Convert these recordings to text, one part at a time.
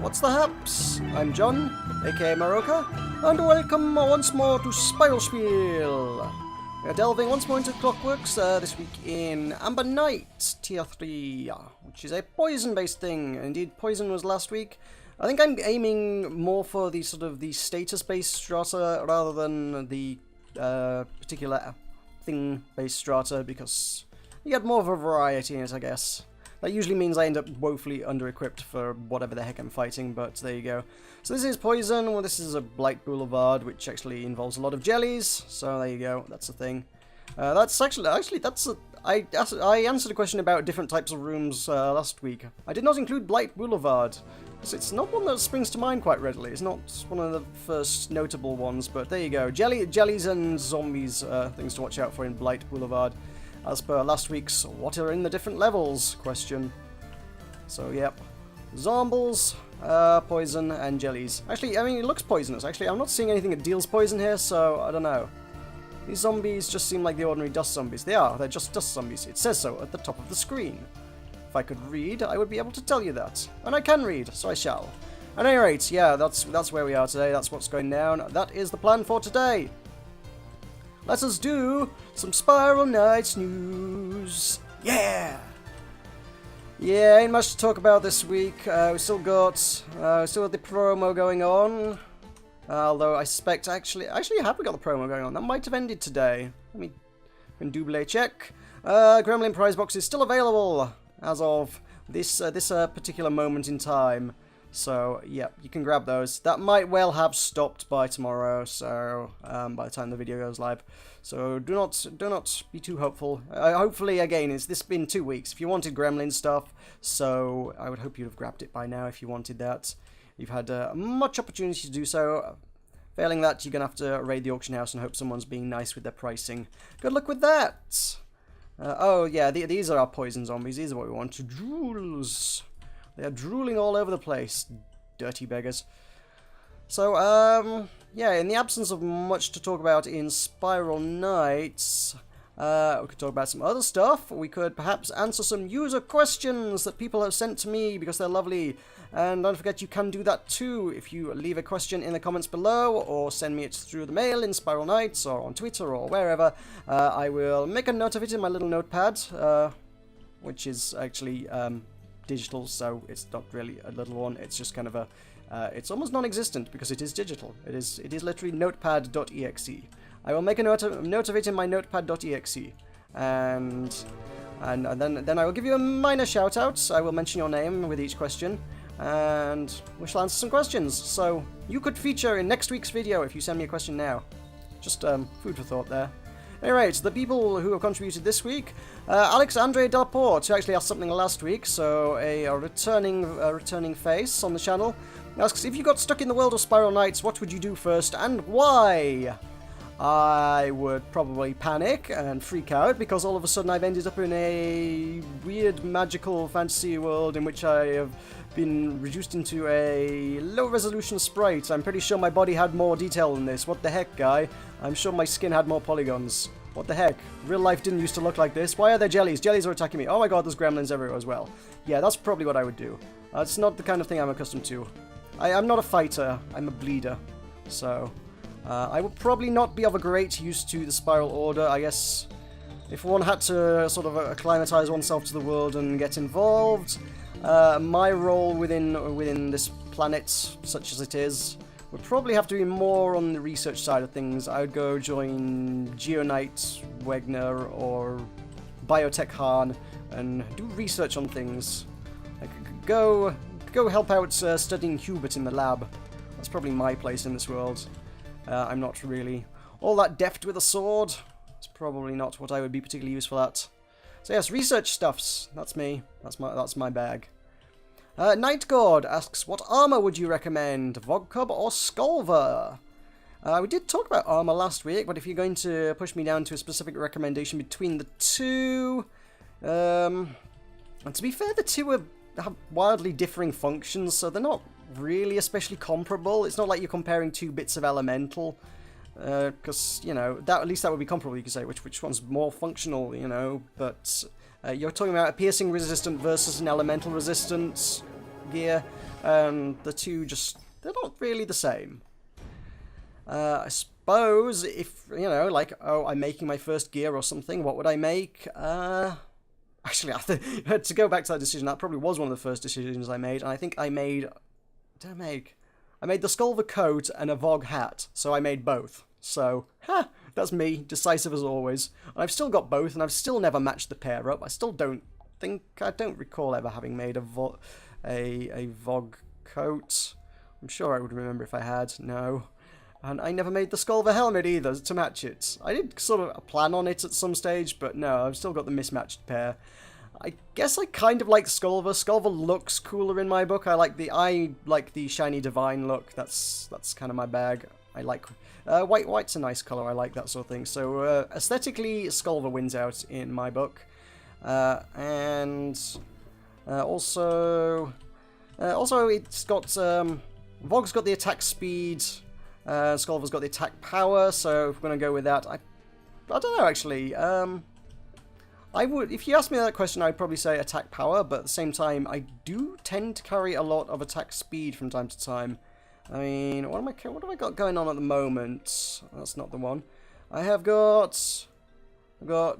what's the haps? I'm John, aka Meroka, and welcome once more to Spiel. We are delving once more into Clockworks this week in Amber Night, Tier 3, which is a poison-based thing. Indeed, poison was last week. I think I'm aiming more for the sort of the status-based strata rather than the particular thing-based strata, because you get more of a variety in it, I guess. That usually means I end up woefully under-equipped for whatever the heck I'm fighting, but there you go. So this is Poison. Well, this is a Blight Boulevard, which actually involves a lot of jellies. So there you go. That's a thing. That's actually that's a, I answered a question about different types of rooms last week. I did not include Blight Boulevard. So it's not one that springs to mind quite readily. It's not one of the first notable ones, but there you go. Jellies and zombies, things to watch out for in Blight Boulevard. As per last week's what are in the different levels question. So, yep. Zombles, poison, and jellies. Actually, I mean, it looks poisonous. Actually, I'm not seeing anything that deals poison here, so I don't know. These zombies just seem like the ordinary dust zombies. They are. They're just dust zombies. It says so at the top of the screen. If I could read, I would be able to tell you that. And I can read, so I shall. At any rate, yeah, that's where we are today. That's what's going down. That is the plan for today. Let us do some Spiral Knights news. Yeah! Yeah, ain't much to talk about this week. We still got the promo going on. Although I suspect actually have we got the promo going on? That might have ended today. Let me double check. Gremlin prize box is still available as of this particular moment in time. So, yeah, you can grab those. That might well have stopped by tomorrow, so, by the time the video goes live. So, do not be too hopeful. Hopefully, again, this been 2 weeks. If you wanted Gremlin stuff, so I would hope you'd have grabbed it by now if you wanted that. You've had much opportunity to do so. Failing that, you're going to have to raid the auction house and hope someone's being nice with their pricing. Good luck with that! Oh, yeah, these are our poison zombies. These are what we want. Drools. They are drooling all over the place. Dirty beggars. So, yeah, in the absence of much to talk about in Spiral Knights, we could talk about some other stuff. We could perhaps answer some user questions that people have sent to me because they're lovely. And don't forget you can do that too if you leave a question in the comments below or send me it through the mail in Spiral Knights or on Twitter or wherever. I will make a note of it in my little notepad, which is actually digital, so it's not really a little one. It's just kind of a it's almost non-existent because it is digital. It is literally notepad.exe. I will make a note of it in my notepad.exe, and then I will give you a minor shout out. I will mention your name with each question, and we shall answer some questions. So you could feature in next week's video if you send me a question now. Just food for thought there. Anyway, the people who have contributed this week, Alex Andre Delport, who actually asked something last week, so a returning face on the channel, asks, if you got stuck in the world of Spiral Knights, what would you do first and why? I would probably panic and freak out because all of a sudden I've ended up in a weird magical fantasy world in which I have been reduced into a low-resolution sprite. I'm pretty sure my body had more detail than this. What the heck, guy? I'm sure my skin had more polygons. What the heck? Real life didn't used to look like this. Why are there jellies? Jellies are attacking me. Oh my god, there's gremlins everywhere as well. Yeah, that's probably what I would do. It's not the kind of thing I'm accustomed to. I'm not a fighter. I'm a bleeder. So, I would probably not be of a great use to the Spiral Order, I guess. If one had to sort of acclimatize oneself to the world and get involved, my role within this planet, such as it is, would probably have to be more on the research side of things. I would go join Geonite Wegner or Biotech Han and do research on things. I could go help out studying Hubert in the lab. That's probably my place in this world. I'm not really all that deft with a sword. It's probably not what I would be particularly useful at. So yes, research stuffs. That's me. That's my bag. Night God asks, what armor would you recommend, Vogcub or Skulver? We did talk about armor last week, but if you're going to push me down to a specific recommendation between the two, and to be fair, the two have wildly differing functions, so they're not really especially comparable. It's not like you're comparing two bits of elemental. Because, you know, at least that would be comparable. You could say which one's more functional, you know, but you're talking about a piercing resistant versus an elemental resistant gear. and the two just, they're not really the same. I suppose if, you know, like, oh, I'm making my first gear or something, what would I make? Actually, to go back to that decision, that probably was one of the first decisions I made, and I think I made, I made the Skulver coat and a Vogue hat, so I made both. So, that's me, decisive as always. And I've still got both, and I've still never matched the pair up. I still don't recall ever having made a Vogue coat. I'm sure I would remember if I had, no. And I never made the Skulver helmet either to match it. I did sort of plan on it at some stage, but no, I've still got the mismatched pair. I guess I kind of like Skulver. Skulver looks cooler in my book. I like the shiny divine look. That's kind of my bag. I like white's a nice color. I like that sort of thing. So aesthetically, Skulver wins out in my book. And also it's got Vogue's got the attack speed. Skulver's got the attack power, so if we're going to go with that, I don't know, actually. I would, if you asked me that question, I'd probably say attack power, but at the same time, I do tend to carry a lot of attack speed from time to time. I mean, what have I got going on at the moment? That's not the one. I've got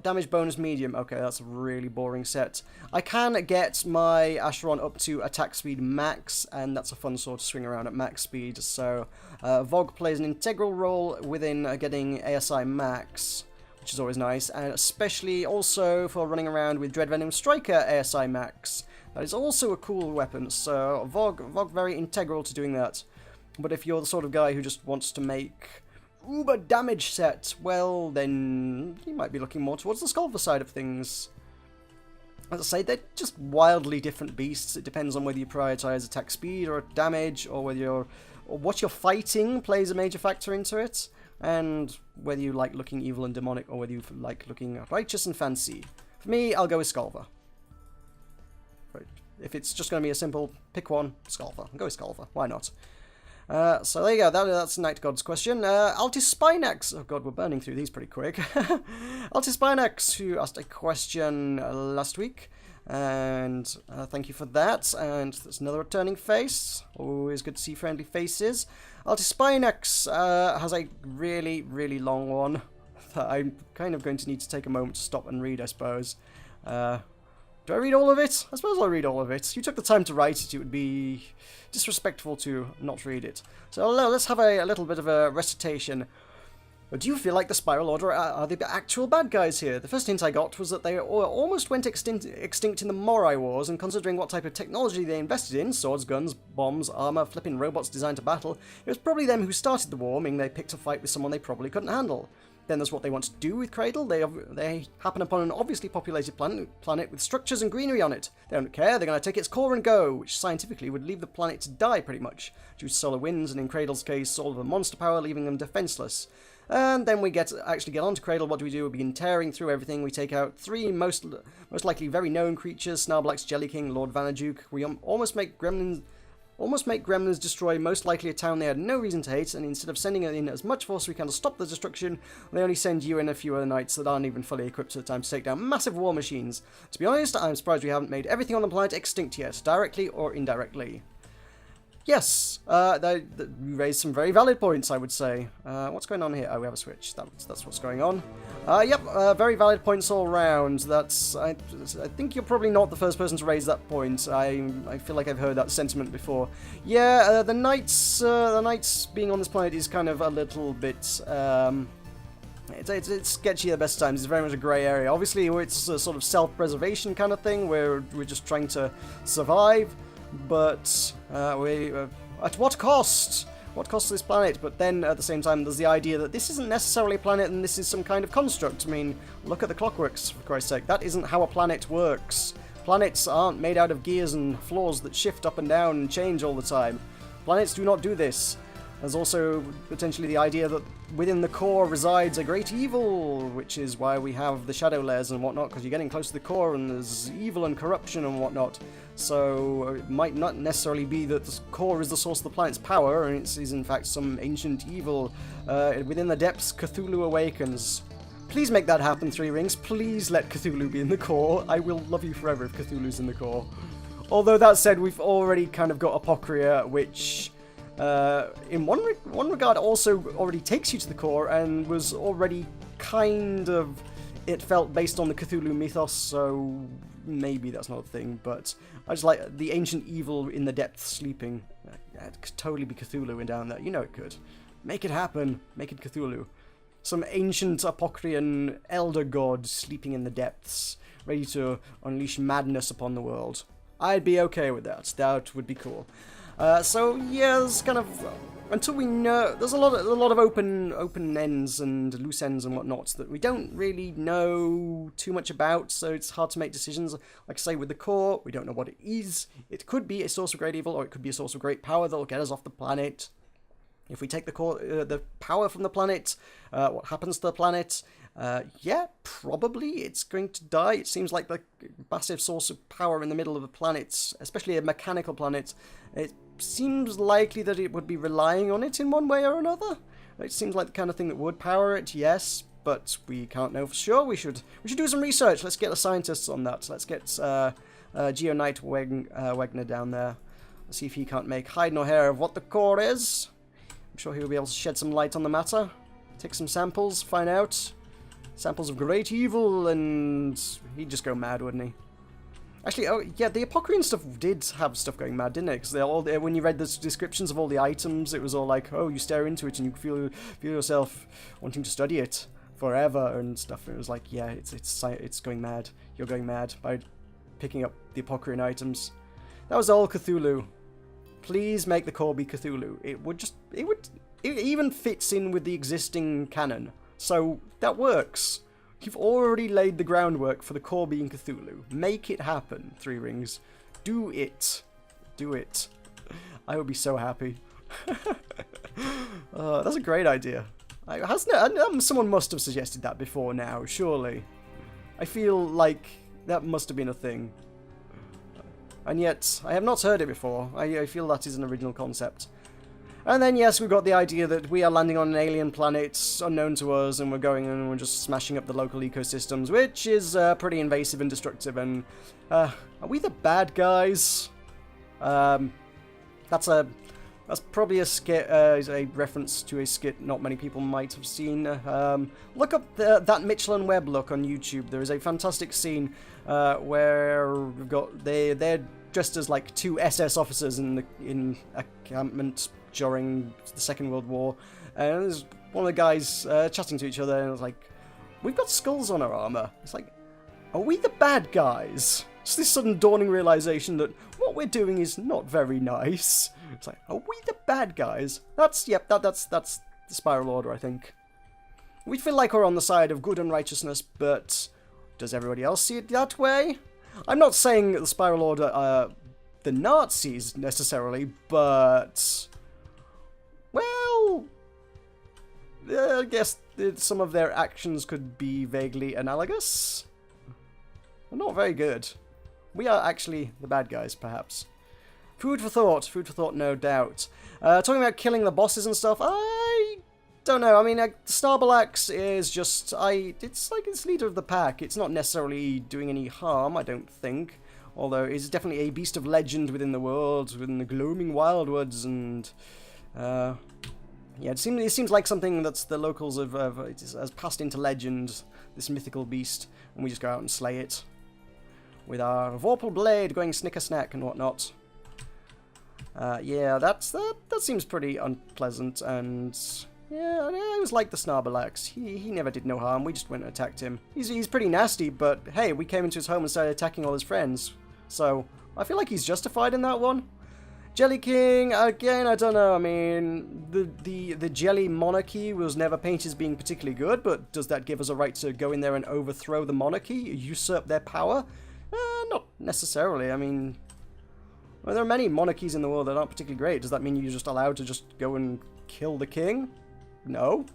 damage bonus medium. Okay, that's a really boring set. I can get my Acheron up to attack speed max, and that's a fun sword to swing around at max speed. So, Vogue plays an integral role within getting ASI max, which is always nice, and especially also for running around with Dreadvenom Striker ASI max. That is also a cool weapon, so Vogue very integral to doing that. But if you're the sort of guy who just wants to make uber damage set, well, then you might be looking more towards the Skulver side of things. As I say, they're just wildly different beasts. It depends on whether you prioritize attack speed or damage, or whether what you're fighting plays a major factor into it, and whether you like looking evil and demonic, or whether you like looking righteous and fancy. For me, I'll go with Skulver. Right. If it's just going to be a simple pick one, Skulver. I'll go with Skulver. Why not? So there you go, that's Night God's question. Altis Spinax, oh god, we're burning through these pretty quick. Altis Spinax, who asked a question last week, and thank you for that. And there's another returning face, always good to see friendly faces. Altis Spinax has a really, really long one that I'm kind of going to need to take a moment to stop and read, I suppose. Do I read all of it? I suppose I'll read all of it. You took the time to write it, it would be disrespectful to not read it. So let's have a little bit of a recitation. Do you feel like the Spiral Order are the actual bad guys here? The first hint I got was that they almost went extinct in the Morai Wars, and considering what type of technology they invested in, swords, guns, bombs, armor, flipping robots designed to battle, it was probably them who started the war, meaning they picked a fight with someone they probably couldn't handle. Then there's what they want to do with Cradle. They happen upon an obviously populated planet with structures and greenery on it. They don't care, they're going to take its core and go, which scientifically would leave the planet to die pretty much, due to solar winds and in Cradle's case, all of the monster power leaving them defenseless. And then we actually get onto Cradle. What do? We begin tearing through everything. We take out three most likely very known creatures, Snarblacks, Jelly King, Lord Vanajuk. We almost make Gremlins destroy most likely a town they had no reason to hate, and instead of sending in as much force as we can to stop the destruction, they only send you in a few other knights that aren't even fully equipped at the time to take down massive war machines. To be honest, I'm surprised we haven't made everything on the planet extinct yet, directly or indirectly. Yes, they raised some very valid points, I would say. What's going on here? Oh, we have a switch. That's what's going on. Yep, very valid points all round. I think you're probably not the first person to raise that point. I feel like I've heard that sentiment before. Yeah, the knights being on this planet is kind of a little bit. It's sketchy at the best of times. It's very much a grey area. Obviously, it's a sort of self-preservation kind of thing where we're just trying to survive. But at what cost? What cost to this planet? But then at the same time, there's the idea that this isn't necessarily a planet and this is some kind of construct. I mean, look at the clockworks, for Christ's sake. That isn't how a planet works. Planets aren't made out of gears and floors that shift up and down and change all the time. Planets do not do this. There's also potentially the idea that within the core resides a great evil, which is why we have the shadow layers and whatnot, because you're getting close to the core and there's evil and corruption and whatnot. So it might not necessarily be that the core is the source of the planet's power, and it is in fact some ancient evil. Within the depths, Cthulhu awakens. Please make that happen, Three Rings. Please let Cthulhu be in the core. I will love you forever if Cthulhu's in the core. Although that said, we've already kind of got Apocrypha, which in one regard also already takes you to the core and was already kind of, it felt based on the Cthulhu mythos, so maybe that's not a thing, but I just like the ancient evil in the depths sleeping. It could totally be Cthulhu in down there. You know it could. Make it happen. Make it Cthulhu. Some ancient Apocryphan elder god sleeping in the depths, ready to unleash madness upon the world. I'd be okay with that. That would be cool. So yeah, there's kind of until we know, there's a lot of open ends and loose ends and whatnot that we don't really know too much about. So it's hard to make decisions. Like I say, with the core, we don't know what it is. It could be a source of great evil, or it could be a source of great power that'll get us off the planet. If we take the power from the planet, what happens to the planet? Yeah, probably it's going to die. It seems like the massive source of power in the middle of the planet, especially a mechanical planet, it seems likely that it would be relying on it in one way or another. It seems like the kind of thing that would power it, yes, but we can't know for sure. We should do some research. Let's get the scientists on that. Let's get Geo Knight Wegner down there. Let's see if he can't make hide nor hair of what the core is. I'm sure he'll be able to shed some light on the matter. Take some samples, find out. Samples of great evil, and he'd just go mad, wouldn't he? Actually, oh yeah, the Apocryphan stuff did have stuff going mad, didn't it? Because when you read the descriptions of all the items, it was all like, oh, you stare into it and you feel yourself wanting to study it forever and stuff. And it was like, yeah, it's going mad. You're going mad by picking up the Apocryphan items. That was all Cthulhu. Please make the core be Cthulhu. It even fits in with the existing canon. So that works. You've already laid the groundwork for the core being Cthulhu. Make it happen, Three Rings. Do it. Do it. I would be so happy. That's a great idea. Someone must have suggested that before now, surely. I feel like that must have been a thing. And yet, I have not heard it before. I feel that is an original concept. And then, yes, we've got the idea that we are landing on an alien planet unknown to us, and we're going and we're just smashing up the local ecosystems, which is pretty invasive and destructive. And are we the bad guys? That's probably a skit, a reference to a skit not many people might have seen. Look up that Michelin Web look on YouTube. There is a fantastic scene where we've got they're dressed as like two SS officers in a encampment during the Second World War, and there's one of the guys chatting to each other, and it's like, we've got skulls on our armor. It's like, are we the bad guys? It's this sudden dawning realization that what we're doing is not very nice. It's like, are we the bad guys? That's the Spiral Order, I think. We feel like we're on the side of good and righteousness, but does everybody else see it that way? I'm not saying the Spiral Order are the Nazis necessarily, but well, I guess some of their actions could be vaguely analogous. Not very good. We are actually the bad guys, perhaps. Food for thought, no doubt. Talking about killing the bosses and stuff, I don't know. I mean, Starbalax is just, it's like it's leader of the pack. It's not necessarily doing any harm, I don't think. Although it's definitely a beast of legend within the world, within the gloaming wildwoods, and yeah, it seems like something that the locals has passed into legend. This mythical beast, and we just go out and slay it with our Vorpal blade, going snicker snack and whatnot. Yeah, that seems pretty unpleasant, and yeah, I always like the Snarbalax. He never did no harm. We just went and attacked him. He's pretty nasty, but hey, we came into his home and started attacking all his friends. So I feel like he's justified in that one. Jelly King, again, I don't know. I mean, the Jelly Monarchy was never painted as being particularly good, but does that give us a right to go in there and overthrow the monarchy, usurp their power? Not necessarily. I mean, well, there are many monarchies in the world that aren't particularly great. Does that mean you're just allowed to just go and kill the king? No.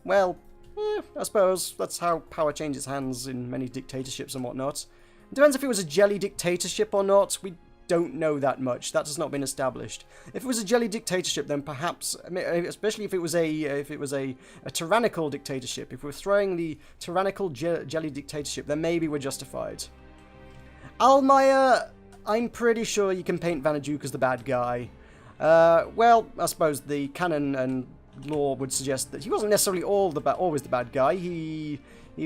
Well, I suppose that's how power changes hands in many dictatorships and whatnot. It depends if it was a jelly dictatorship or not. We don't know that much. That has not been established. If it was a jelly dictatorship, then perhaps, especially if it was a tyrannical dictatorship, if we're throwing the tyrannical jelly dictatorship, then maybe we're justified. Almaya, I'm pretty sure you can paint Vanaduke as the bad guy. Well, I suppose the canon and lore would suggest that he wasn't necessarily always the bad guy. He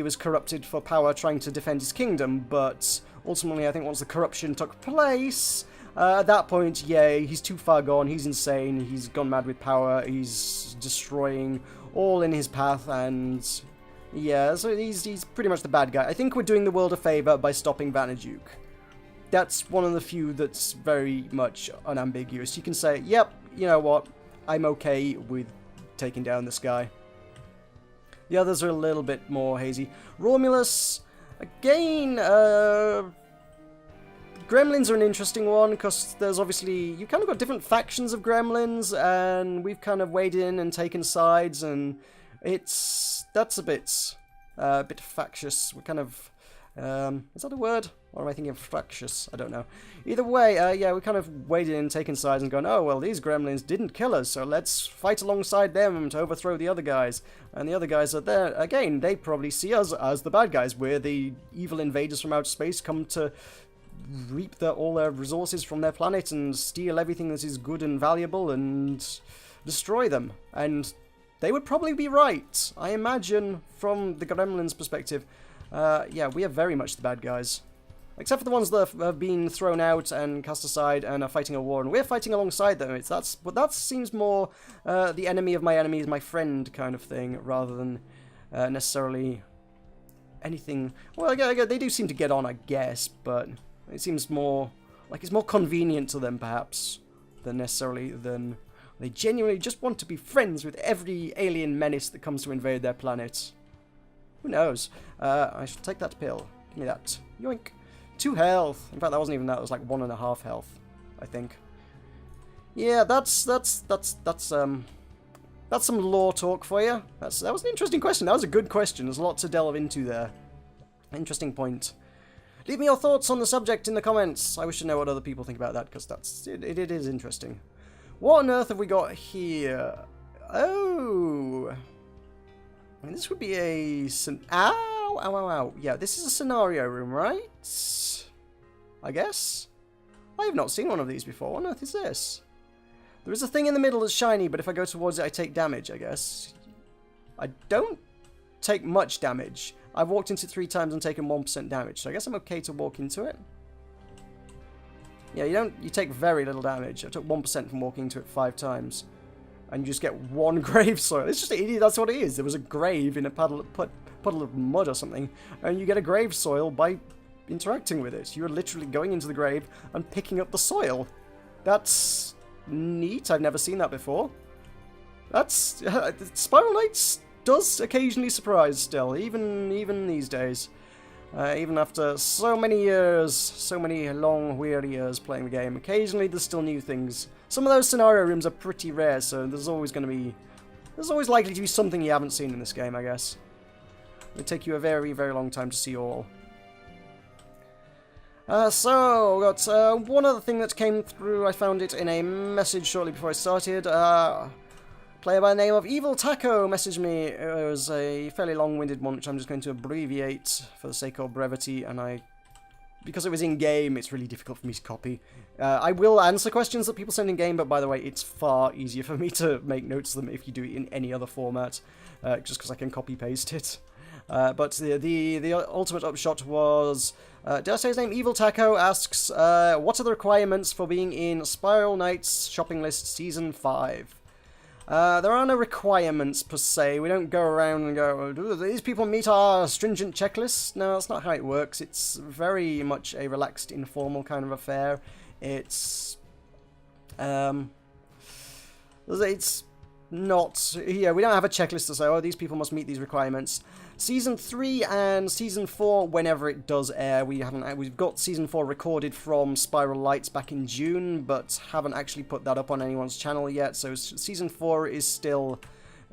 was corrupted for power trying to defend his kingdom, but ultimately I think once the corruption took place, at that point, yeah, he's too far gone, he's insane, he's gone mad with power, he's destroying all in his path, and yeah, so he's pretty much the bad guy. I think we're doing the world a favour by stopping Vanaduke. That's one of the few that's very much unambiguous. You can say, yep, you know what, I'm okay with taking down this guy. The others are a little bit more hazy. Romulus, again, Gremlins are an interesting one, because there's obviously, you've kind of got different factions of Gremlins, and we've kind of weighed in and taken sides, and that's a bit factious. We're kind of, is that a word? Or am I thinking of fractious? I don't know. Either way, yeah, we kind of weighed in, taken sides, and gone, oh, well, these Gremlins didn't kill us, so let's fight alongside them to overthrow the other guys. And the other guys are there. Again, they probably see us as the bad guys. We're the evil invaders from outer space come to reap all their resources from their planet and steal everything that is good and valuable and destroy them. And they would probably be right, I imagine, from the Gremlins' perspective. Yeah, we are very much the bad guys. Except for the ones that have been thrown out and cast aside and are fighting a war, and we're fighting alongside them. But that seems more the enemy of my enemy is my friend kind of thing, rather than necessarily anything. Well, they do seem to get on, I guess, but it seems more like it's more convenient to them, perhaps, than they genuinely just want to be friends with every alien menace that comes to invade their planet. Who knows? I should take that pill. Give me that. Yoink. 2 health. In fact, that wasn't even that. It was like 1.5 health, I think. Yeah, that's some lore talk for you. That was an interesting question. That was a good question. There's a lot to delve into there. Interesting point. Leave me your thoughts on the subject in the comments. I wish to know what other people think about that, because it is interesting. What on earth have we got here? Oh, I mean, this would be a ow. Yeah, this is a scenario room, right? I guess? I have not seen one of these before. What on earth is this? There is a thing in the middle that's shiny, but if I go towards it, I take damage, I guess. I don't take much damage. I've walked into it 3 times and taken 1% damage, so I guess I'm okay to walk into it. Yeah, you take very little damage. I took 1% from walking into it 5 times. And you just get 1 grave soil. It's just, that's what it is. There was a grave in a puddle of mud or something, and you get a grave soil by interacting with it. You're literally going into the grave and picking up the soil. That's neat. I've never seen that before. That's Spiral Knights does occasionally surprise still, even these days. Even after so many years, so many long, weary years playing the game, occasionally there's still new things. Some of those scenario rooms are pretty rare, so there's always likely to be something you haven't seen in this game, I guess. It would take you a very, very long time to see all. So, we got one other thing that came through. I found it in a message shortly before I started. Player by the name of Evil Taco messaged me. It was a fairly long-winded one, which I'm just going to abbreviate for the sake of brevity, and because it was in-game, it's really difficult for me to copy. I will answer questions that people send in-game, but by the way, it's far easier for me to make notes of them if you do it in any other format, just because I can copy-paste it. But the ultimate upshot was, did I say his name? Evil Taco asks, what are the requirements for being in Spiral Knights shopping list Season 5? There are no requirements per se. We don't go around and go, do these people meet our stringent checklist? No, that's not how it works. It's very much a relaxed, informal kind of affair. It's not, yeah, we don't have a checklist to say, oh, these people must meet these requirements. Season 3 and Season 4, whenever it does air, we've got Season 4 recorded from Spiral Lights back in June, but haven't actually put that up on anyone's channel yet, so Season 4 is still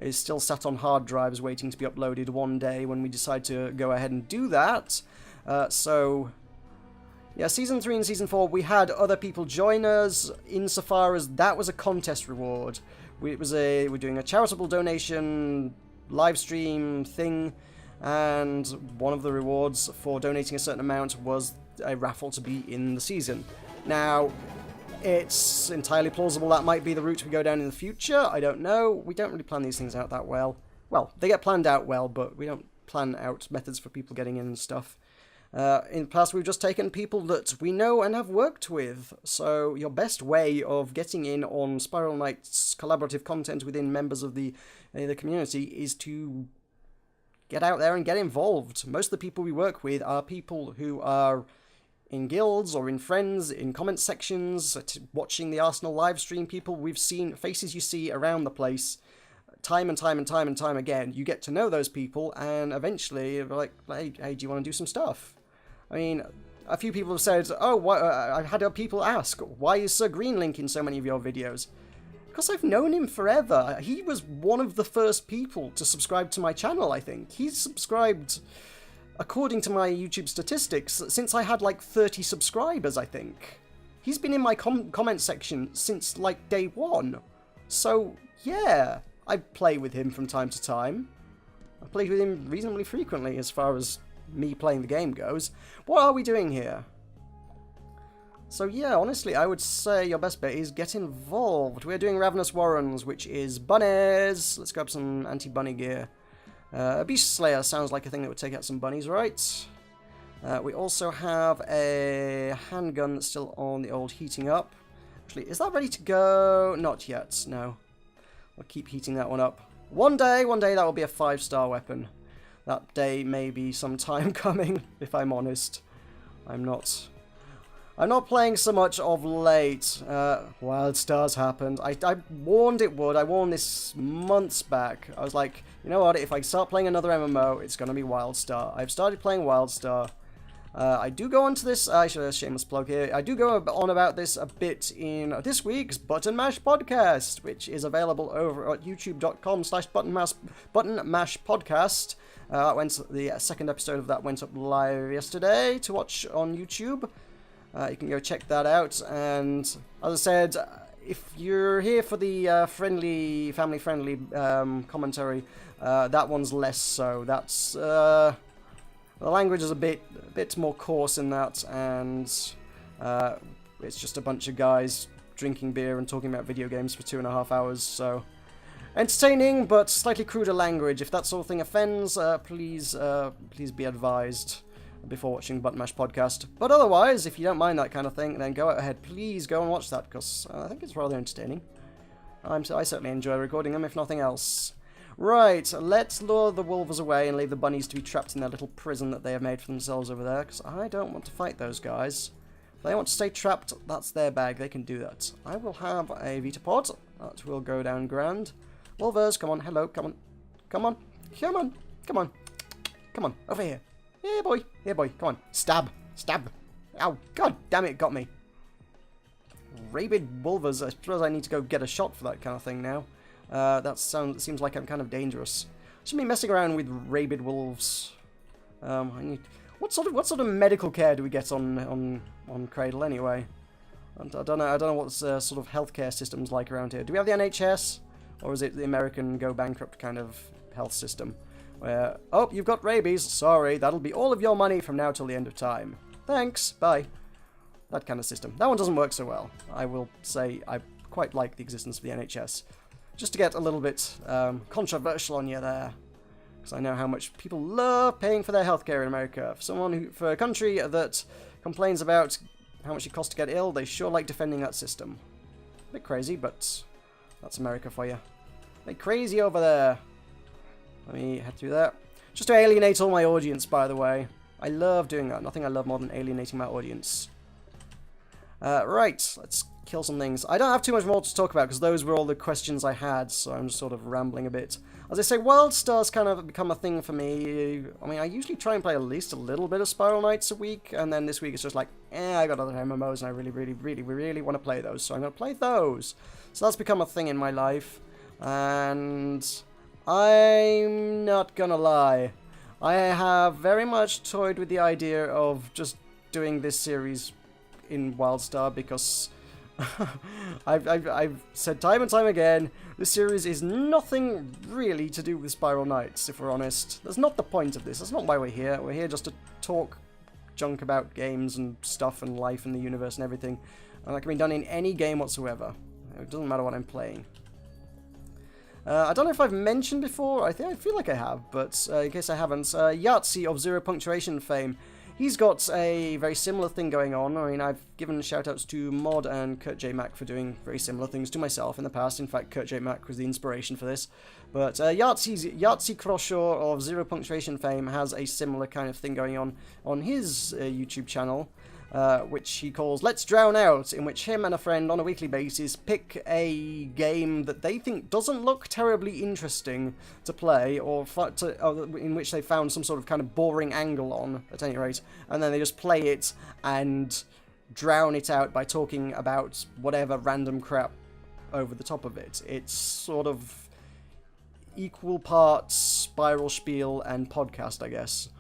sat on hard drives waiting to be uploaded one day when we decide to go ahead and do that. So, yeah, Season 3 and Season 4, we had other people join us insofar as that was a contest reward. We're doing a charitable donation live stream thing, and one of the rewards for donating a certain amount was a raffle to be in the season. Now, it's entirely plausible that might be the route we go down in the future. I don't know. We don't really plan these things out that well. Well, they get planned out well, but we don't plan out methods for people getting in and stuff. In the past, we've just taken people that we know and have worked with. So your best way of getting in on Spiral Knight's collaborative content within members of the community is to get out there and get involved. Most of the people we work with are people who are in guilds or in friends, in comment sections, watching the Arsenal live stream, people we've seen, faces you see around the place, time and time and time and time again. You get to know those people, and eventually you're like, hey, do you want to do some stuff? I mean, a few people have said, oh, I've had people ask, why is Sir Greenlink in so many of your videos? Because I've known him forever. He was one of the first people to subscribe to my channel, I think. He's subscribed, according to my YouTube statistics, since I had like 30 subscribers, I think. He's been in my comment section since like day one. So, yeah, I play with him from time to time. I played with him reasonably frequently as far as me playing the game goes. What are we doing here? So yeah, honestly, I would say your best bet is get involved. We're doing Ravenous Warrens, which is bunnies. Let's grab some anti-bunny gear. Beast Slayer sounds like a thing that would take out some bunnies, right? We also have a handgun that's still on the old heating up. Actually, is that ready to go? Not yet, no. I'll keep heating that one up. One day that will be a 5-star weapon. That day may be some time coming, if I'm honest. I'm not playing so much of late. Wildstar's happened. I warned it would. I warned this months back. I was like, you know what, if I start playing another MMO, it's going to be Wildstar. I've started playing Wildstar. I do go on to this, I should have a shameless plug here, I do go on about this a bit in this week's Button Mash podcast, which is available over at youtube.com/buttonmashpodcast. The second episode of that went up live yesterday to watch on YouTube. You can go check that out, and as I said, if you're here for the family-friendly commentary, that one's less so. That's the language is a bit more coarse in that, and it's just a bunch of guys drinking beer and talking about video games for 2.5 hours. So entertaining, but slightly cruder language. If that sort of thing offends, please be advised before watching the Button Mash podcast. But otherwise, if you don't mind that kind of thing, then go ahead. Please go and watch that, because I think it's rather entertaining. I certainly enjoy recording them, if nothing else. Right, let's lure the wolves away and leave the bunnies to be trapped in their little prison that they have made for themselves over there, because I don't want to fight those guys. If they want to stay trapped, that's their bag. They can do that. I will have a Vitapod. That will go down grand. Wolvers, come on. Hello, come on. Come on. Come on. Come on. Come on. Over here. Here, boy. Here, boy. Come on. Stab. Stab. Ow. God damn it. Got me. Rabid wolvers. I suppose I need to go get a shot for that kind of thing now. Seems like I'm kind of dangerous. Shouldn't be messing around with rabid wolves. What sort of medical care do we get on Cradle anyway? I don't know what sort of healthcare system's like around here. Do we have the NHS, or is it the American go bankrupt kind of health system? Where, oh, you've got rabies. Sorry, that'll be all of your money from now till the end of time. Thanks. Bye. That kind of system. That one doesn't work so well. I will say I quite like the existence of the NHS. Just to get a little bit controversial on you there, because I know how much people love paying for their healthcare in America. For a country that complains about how much it costs to get ill, they sure like defending that system. A bit crazy, but that's America for you. A bit crazy over there. Let me head through that. Just to alienate all my audience, by the way. I love doing that. Nothing I love more than alienating my audience. Right, let's kill some things. I don't have too much more to talk about because those were all the questions I had, so I'm just sort of rambling a bit. As I say, Wildstar's kind of become a thing for me. I mean, I usually try and play at least a little bit of Spiral Knights a week, and then this week it's just like, I got other MMOs and I really want to play those, so I'm going to play those. So that's become a thing in my life, and I'm not gonna lie. I have very much toyed with the idea of just doing this series in Wildstar because I've said time and time again, this series is nothing really to do with Spiral Knights, if we're honest. That's not the point of this. That's not why we're here. We're here just to talk junk about games and stuff and life and the universe and everything. And that can be done in any game whatsoever. It doesn't matter what I'm playing. I don't know if I've mentioned before, I feel like I have, but in case I haven't, Yahtzee of Zero Punctuation fame, he's got a very similar thing going on. I mean, I've given shoutouts to Mod and Kurt J. Mack for doing very similar things to myself in the past. In fact, Kurt J. Mack was the inspiration for this. But Yahtzee Croshaw of Zero Punctuation fame has a similar kind of thing going on his YouTube channel. Which he calls Let's Drown Out, in which him and a friend on a weekly basis pick a game that they think doesn't look terribly interesting to play, or in which they found some sort of kind of boring angle on, at any rate, and then they just play it and drown it out by talking about whatever random crap over the top of it. It's sort of equal parts Spiral Spiel and podcast, I guess.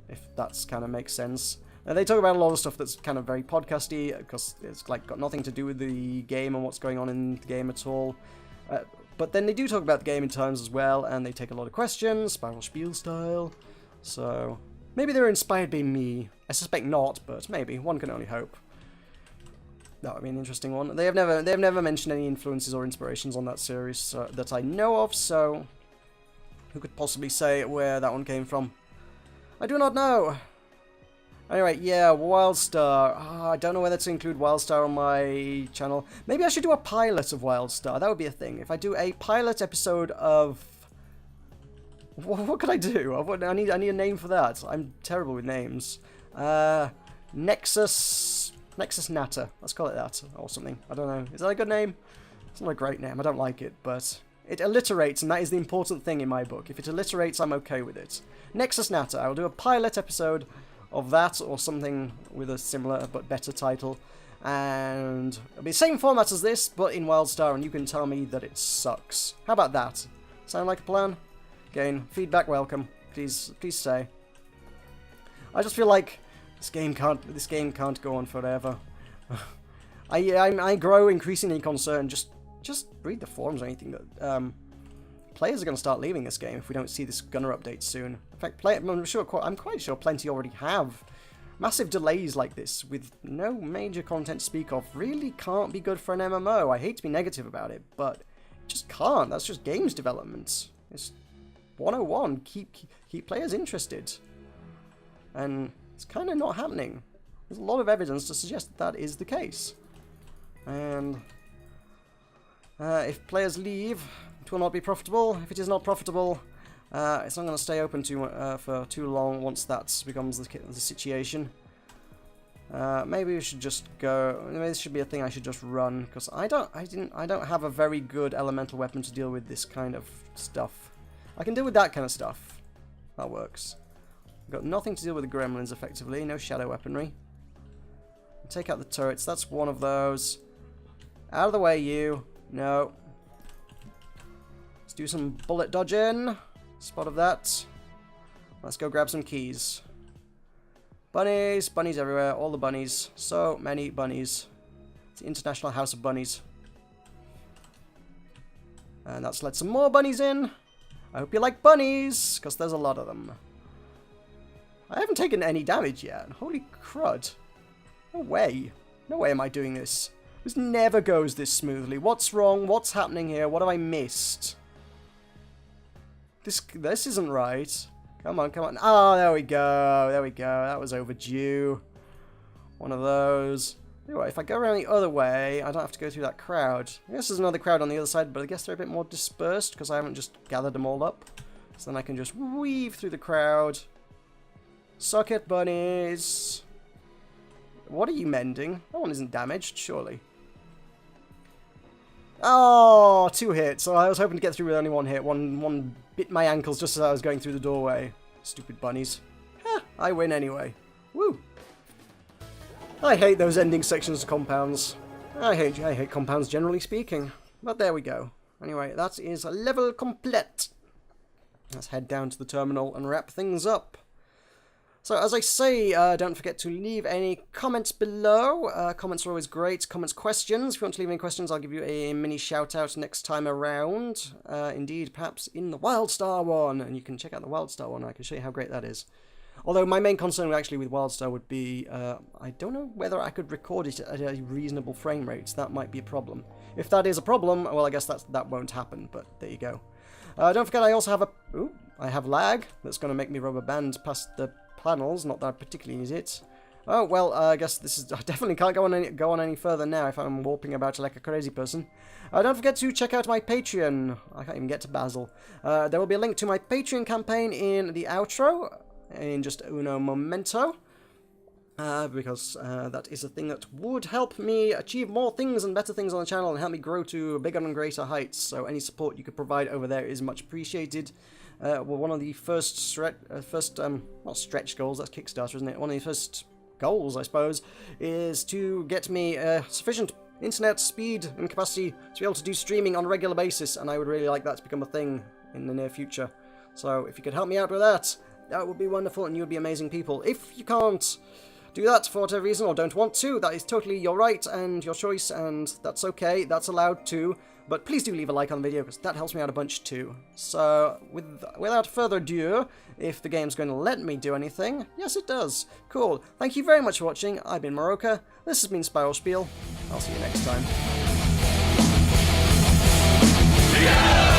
If that's kind of makes sense. They talk about a lot of stuff that's kind of very podcasty, because it's like got nothing to do with the game and what's going on in the game at all. But then they do talk about the game in terms as well, and they take a lot of questions, Spiral Spiel style. So maybe they're inspired by me. I suspect not, but maybe. One can only hope. That would be an interesting one. They have never mentioned any influences or inspirations on that series that I know of, so who could possibly say where that one came from? I do not know. Anyway, yeah, Wildstar. I don't know whether to include Wildstar on my channel. Maybe I should do a pilot of Wildstar. That would be a thing. If I do a pilot episode of... What could I do? I need a name for that. I'm terrible with names. Nexus Natter. Let's call it that. Or something. I don't know. Is that a good name? It's not a great name. I don't like it, but... it alliterates, and that is the important thing in my book. If it alliterates, I'm okay with it. Nexus Natter. I will do a pilot episode of that, or something with a similar but better title. And it'll be the same format as this, but in Wildstar, and you can tell me that it sucks. How about that? Sound like a plan? Again, feedback welcome. Please say. I just feel like this game can't go on forever. I grow increasingly concerned. Just read the forums or anything that players are going to start leaving this game if we don't see this Gunner update soon. In fact, I'm quite sure plenty already have. Massive delays like this with no major content to speak of really can't be good for an MMO. I hate to be negative about it, but it just can't. That's just games development. It's 101. Keep players interested. And it's kind of not happening. There's a lot of evidence to suggest that is the case. And if players leave, it will not be profitable. If it is not profitable, it's not going to stay open for too long once that becomes the situation. Maybe we should just go. Maybe this should be a thing I should just run, because I don't have a very good elemental weapon to deal with this kind of stuff. I can deal with that kind of stuff. That works. I've got nothing to deal with the gremlins effectively. No shadow weaponry. Take out the turrets. That's one of those. Out of the way, you. No. Let's do some bullet dodging. Spot of that. Let's go grab some keys. Bunnies. Bunnies everywhere. All the bunnies. So many bunnies. It's the International House of Bunnies. And let's let some more bunnies in. I hope you like bunnies, because there's a lot of them. I haven't taken any damage yet. Holy crud. No way. No way am I doing this. This never goes this smoothly. What's wrong? What's happening here? What have I missed? This isn't right. Come on, come on. Oh, there we go. There we go. That was overdue. One of those. Anyway, if I go around the other way, I don't have to go through that crowd. I guess there's another crowd on the other side, but I guess they're a bit more dispersed because I haven't just gathered them all up. So then I can just weave through the crowd. Suck it, bunnies. What are you mending? That one isn't damaged, surely. Oh, 2 hits. So I was hoping to get through with only 1 hit. One bit my ankles just as I was going through the doorway. Stupid bunnies. Huh, I win anyway. Woo. I hate those ending sections of compounds. I hate compounds generally speaking. But there we go. Anyway, that is a level complete. Let's head down to the terminal and wrap things up. So, as I say, don't forget to leave any comments below. Comments are always great. Comments, questions. If you want to leave any questions, I'll give you a mini shout-out next time around. Indeed, perhaps in the Wildstar one. And you can check out the Wildstar one. I can show you how great that is. Although my main concern actually with Wildstar would be, I don't know whether I could record it at a reasonable frame rate. That might be a problem. If that is a problem, well, I guess that won't happen, but there you go. Don't forget I also have I have lag. That's going to make me rubber band past the panels, not that I particularly need it. Oh, well, I guess this is... I definitely can't go on any further now if I'm warping about like a crazy person. Don't forget to check out my Patreon. I can't even get to Basil. There will be a link to my Patreon campaign in the outro, in just uno momento. Because that is a thing that would help me achieve more things and better things on the channel and help me grow to bigger and greater heights. So any support you could provide over there is much appreciated. Well, one of the first stretch goals, that's Kickstarter, isn't it? One of the first goals, I suppose, is to get me sufficient internet speed and capacity to be able to do streaming on a regular basis, and I would really like that to become a thing in the near future. So if you could help me out with that, that would be wonderful, and you would be amazing people. If you can't do that for whatever reason, or don't want to, that is totally your right and your choice, and that's okay, that's allowed too. But please do leave a like on the video, because that helps me out a bunch too. So, without further ado, if the game's going to let me do anything, yes it does. Cool. Thank you very much for watching. I've been Meroka. This has been Spiel. I'll see you next time. Yeah!